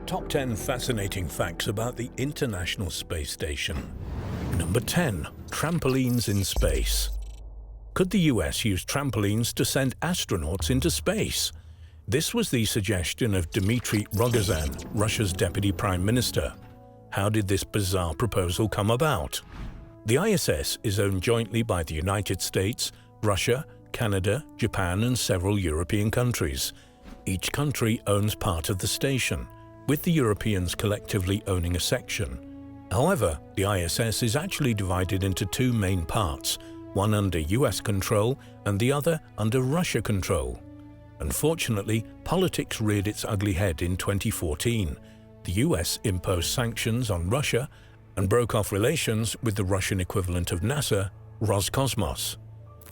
Top 10 fascinating facts about the International Space Station. Number 10. Trampolines in space. Could the US use trampolines to send astronauts into space? This was the suggestion of Dmitry Rogozin, Russia's Deputy Prime Minister. How did this bizarre proposal come about? The ISS is owned jointly by the United States, Russia, Canada, Japan, and several European countries. Each country owns part of the station, with the Europeans collectively owning a section. However, the ISS is actually divided into two main parts, one under US control and the other under Russia control. Unfortunately, politics reared its ugly head in 2014. The US imposed sanctions on Russia and broke off relations with the Russian equivalent of NASA, Roscosmos.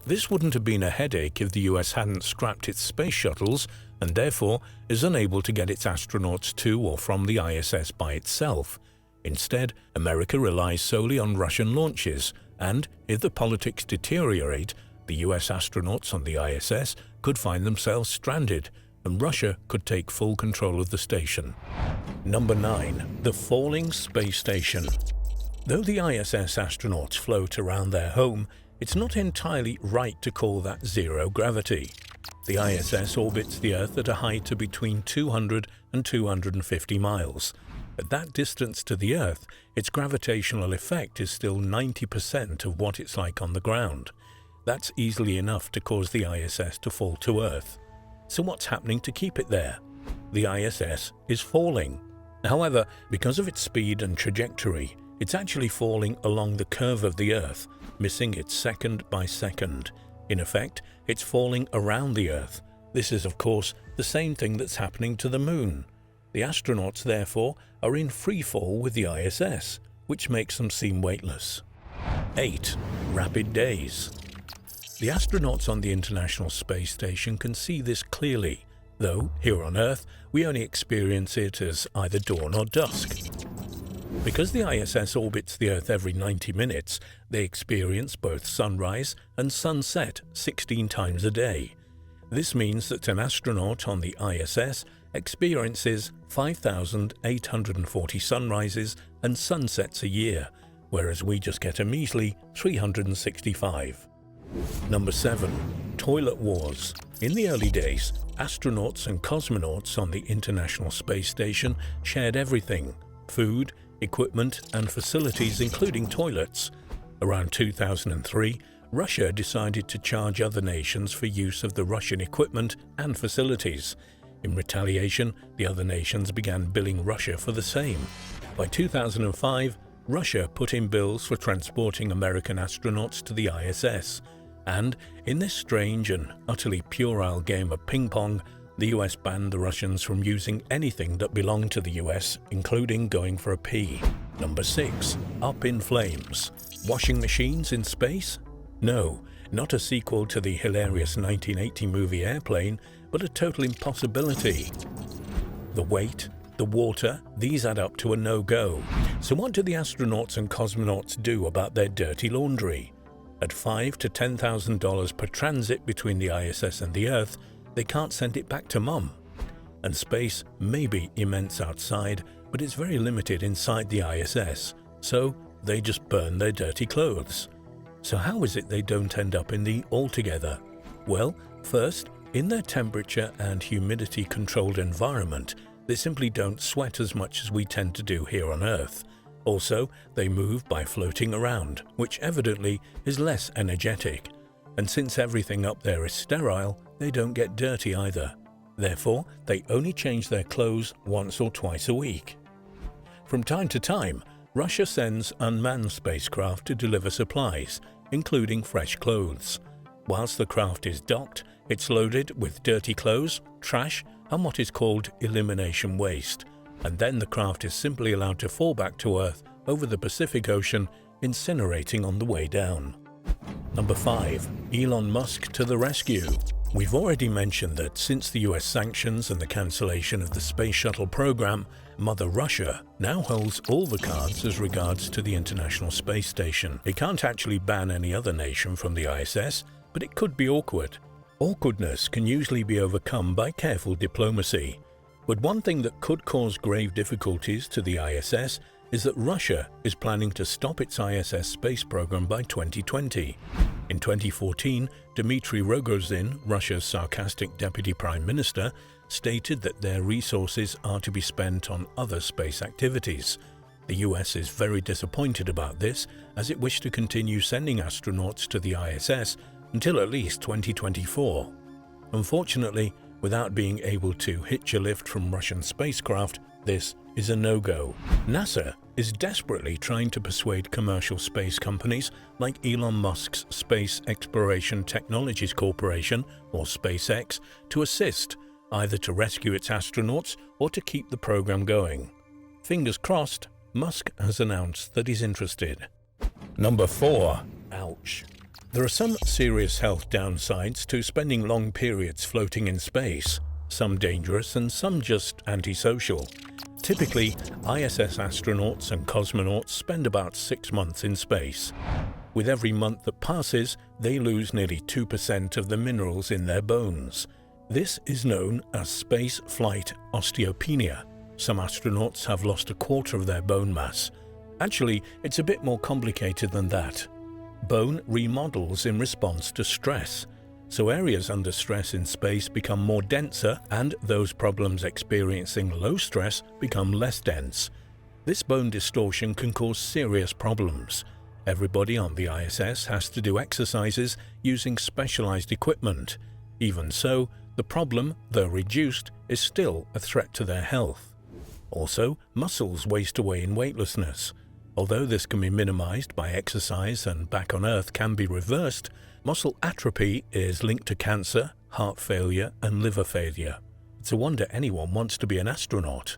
This wouldn't have been a headache if the US hadn't scrapped its space shuttles and therefore is unable to get its astronauts to or from the ISS by itself. Instead, America relies solely on Russian launches, and if the politics deteriorate, the US astronauts on the ISS could find themselves stranded, and Russia could take full control of the station. Number 9. The falling space station. Though the ISS astronauts float around their home, it's not entirely right to call that zero gravity. The ISS orbits the Earth at a height of between 200 and 250 miles. At that distance to the Earth, its gravitational effect is still 90% of what it's like on the ground. That's easily enough to cause the ISS to fall to Earth. So what's happening to keep it there? The ISS is falling. However, because of its speed and trajectory, it's actually falling along the curve of the Earth, missing it second by second. In effect, it's falling around the Earth. This is, of course, the same thing that's happening to the Moon. The astronauts, therefore, are in free fall with the ISS, which makes them seem weightless. 8. Rapid days. The astronauts on the International Space Station can see this clearly, though here on Earth we only experience it as either dawn or dusk. Because the ISS orbits the Earth every 90 minutes, they experience both sunrise and sunset 16 times a day. This means that an astronaut on the ISS experiences 5,840 sunrises and sunsets a year, whereas we just get a measly 365. Number 7. Toilet wars. In the early days, astronauts and cosmonauts on the International Space Station shared everything: food, equipment, and facilities, including toilets. Around 2003, Russia decided to charge other nations for use of the Russian equipment and facilities. In retaliation, the other nations began billing Russia for the same. By 2005, Russia put in bills for transporting American astronauts to the ISS. And in this strange and utterly puerile game of ping-pong, the US banned the Russians from using anything that belonged to the US, including going for a pee. Number 6. Up in flames. Washing machines in space? No, not a sequel to the hilarious 1980 movie Airplane, but a total impossibility. The weight, the water, these add up to a no-go. So what do the astronauts and cosmonauts do about their dirty laundry? At $5,000 to $10,000 per transit between the ISS and the Earth, they can't send it back to Mum. And space may be immense outside, but it's very limited inside the ISS, so they just burn their dirty clothes. So how is it they don't end up in the altogether? Well, first, in their temperature and humidity-controlled environment, they simply don't sweat as much as we tend to do here on Earth. Also, they move by floating around, which evidently is less energetic. And since everything up there is sterile, they don't get dirty either. Therefore, they only change their clothes once or twice a week. From time to time, Russia sends unmanned spacecraft to deliver supplies, including fresh clothes. Whilst the craft is docked, it's loaded with dirty clothes, trash, and what is called elimination waste, and then the craft is simply allowed to fall back to Earth over the Pacific Ocean, incinerating on the way down. Number 5. Elon Musk to the rescue. We've already mentioned that since the US sanctions and the cancellation of the Space Shuttle program, Mother Russia now holds all the cards as regards to the International Space Station. It can't actually ban any other nation from the ISS, but it could be awkward. Awkwardness can usually be overcome by careful diplomacy. But one thing that could cause grave difficulties to the ISS is that Russia is planning to stop its ISS space program by 2020. In 2014, Dmitry Rogozin, Russia's sarcastic deputy prime minister, stated that their resources are to be spent on other space activities. The US is very disappointed about this, as it wished to continue sending astronauts to the ISS until at least 2024. Unfortunately, without being able to hitch a lift from Russian spacecraft, this is a no-go. NASA is desperately trying to persuade commercial space companies like Elon Musk's Space Exploration Technologies Corporation, or SpaceX, to assist, either to rescue its astronauts or to keep the program going. Fingers crossed, Musk has announced that he's interested. Number 4. Ouch. There are some serious health downsides to spending long periods floating in space, some dangerous and some just antisocial. Typically, ISS astronauts and cosmonauts spend about 6 months in space. With every month that passes, they lose nearly 2% of the minerals in their bones. This is known as space flight osteopenia. Some astronauts have lost a quarter of their bone mass. Actually, it's a bit more complicated than that. Bone remodels in response to stress, so areas under stress in space become more denser and those problems experiencing low stress become less dense. This bone distortion can cause serious problems. Everybody on the ISS has to do exercises using specialized equipment. Even so, the problem, though reduced, is still a threat to their health. Also, muscles waste away in weightlessness. Although this can be minimized by exercise and back on Earth can be reversed, muscle atrophy is linked to cancer, heart failure, and liver failure. It's a wonder anyone wants to be an astronaut.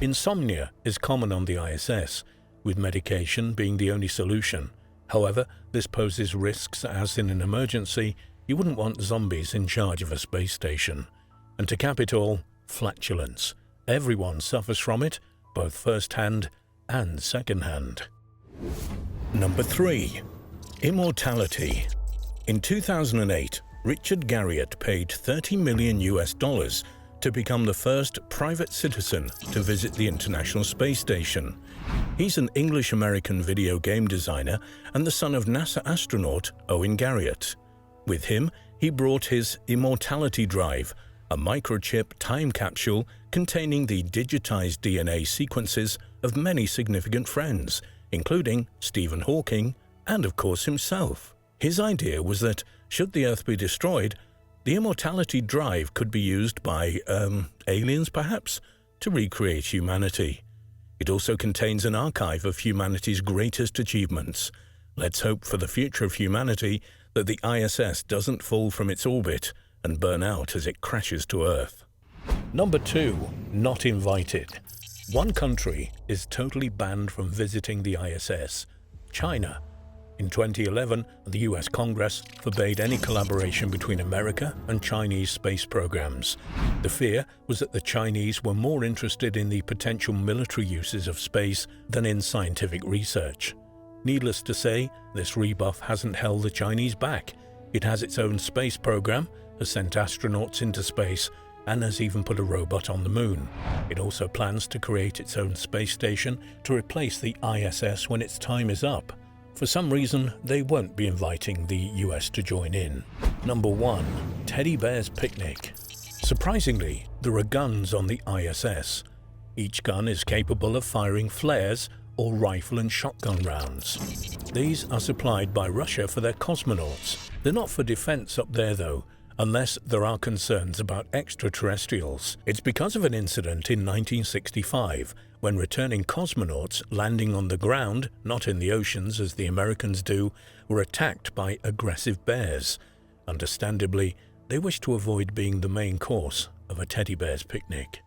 Insomnia is common on the ISS, with medication being the only solution. However, this poses risks as in an emergency, you wouldn't want zombies in charge of a space station. And to cap it all, flatulence. Everyone suffers from it, both first-hand and second-hand. Number 3. Immortality. In 2008, Richard Garriott paid $30 million to become the first private citizen to visit the International Space Station. He's an English-American video game designer and the son of NASA astronaut Owen Garriott. With him, he brought his Immortality Drive, a microchip time capsule containing the digitized DNA sequences of many significant friends, including Stephen Hawking and, of course, himself. His idea was that, should the Earth be destroyed, the Immortality Drive could be used by, aliens perhaps, to recreate humanity. It also contains an archive of humanity's greatest achievements. Let's hope for the future of humanity that the ISS doesn't fall from its orbit and burn out as it crashes to Earth. Number 2. Not invited. One country is totally banned from visiting the ISS: China. In 2011, the US Congress forbade any collaboration between America and Chinese space programs. The fear was that the Chinese were more interested in the potential military uses of space than in scientific research. Needless to say, this rebuff hasn't held the Chinese back. It has its own space program, has sent astronauts into space, and has even put a robot on the moon. It also plans to create its own space station to replace the ISS when its time is up. For some reason, they won't be inviting the US to join in. Number 1. Teddy Bear's Picnic. Surprisingly, there are guns on the ISS. Each gun is capable of firing flares or rifle and shotgun rounds. These are supplied by Russia for their cosmonauts. They're not for defense up there though, unless there are concerns about extraterrestrials. It's because of an incident in 1965 when returning cosmonauts landing on the ground, not in the oceans as the Americans do, were attacked by aggressive bears. Understandably, they wished to avoid being the main course of a teddy bear's picnic.